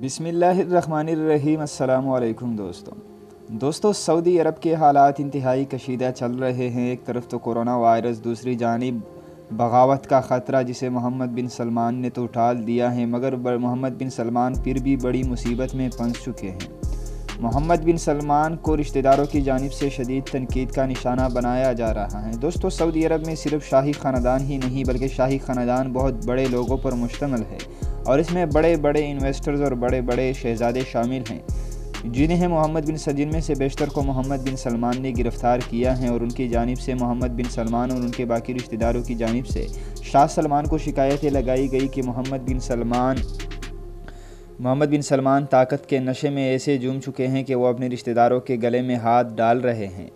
بسم اللہ الرحمن الرحیم۔ السلام علیکم دوستوں، سعودی عرب کے حالات انتہائی کشیدہ چل رہے ہیں۔ ایک طرف تو کورونا وائرس، دوسری جانب بغاوت کا خطرہ جسے محمد بن سلمان نے تو اٹھال دیا ہے، مگر محمد بن سلمان پھر بھی بڑی مصیبت میں پھنس چکے ہیں۔ محمد بن سلمان کو رشتہ داروں کی جانب سے شدید تنقید کا نشانہ بنایا جا رہا ہے۔ دوستوں، سعودی عرب میں صرف شاہی خاندان ہی نہیں بلکہ شاہی خاندان بہت بڑے لوگوں پر مشتمل ہے، اور اس میں بڑے بڑے انویسٹرز اور بڑے بڑے شہزادے شامل ہیں، جن میں سے بیشتر کو محمد بن سلمان نے گرفتار کیا ہے، اور ان کی جانب سے محمد بن سلمان اور ان کے باقی رشتہ داروں کی جانب سے شاہ سلمان کو شکایتیں لگائی گئی کہ محمد بن سلمان طاقت کے نشے میں ایسے جھوم چکے ہیں کہ وہ اپنے رشتہ داروں کے گلے میں ہاتھ ڈال رہے ہیں۔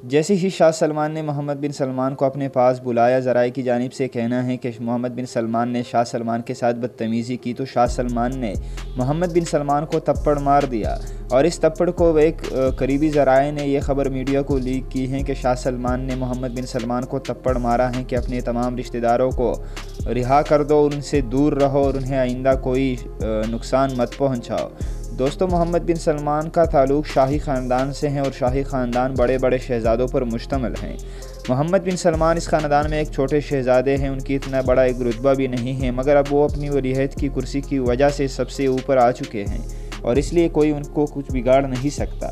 جیسے ہی شاہ سلمان نے محمد بن سلمان کو اپنے پاس بلایا، ذرائع کی جانب سے کہنا ہے کہ محمد بن سلمان نے شاہ سلمان کے ساتھ بدتمیزی کی، تو شاہ سلمان نے محمد بن سلمان کو تھپڑ مار دیا، اور اس تھپڑ کو ایک قریبی ذرائع نے یہ خبر میڈیا کو لیک کی ہے کہ شاہ سلمان نے محمد بن سلمان کو تھپڑ مارا ہے کہ اپنے تمام رشتہ داروں کو رہا کر دو اور ان سے دور رہو اور انہیں آئندہ کوئی نقصان مت پہنچاؤ۔ دوستوں، محمد بن سلمان کا تعلق شاہی خاندان سے ہے، اور شاہی خاندان بڑے بڑے شہزادوں پر مشتمل ہیں۔ محمد بن سلمان اس خاندان میں ایک چھوٹے شہزادے ہیں، ان کی اتنا بڑا ایک رتبہ بھی نہیں ہے، مگر اب وہ اپنی ولیعہد کی کرسی کی وجہ سے سب سے اوپر آ چکے ہیں، اور اس لیے کوئی ان کو کچھ بگاڑ نہیں سکتا۔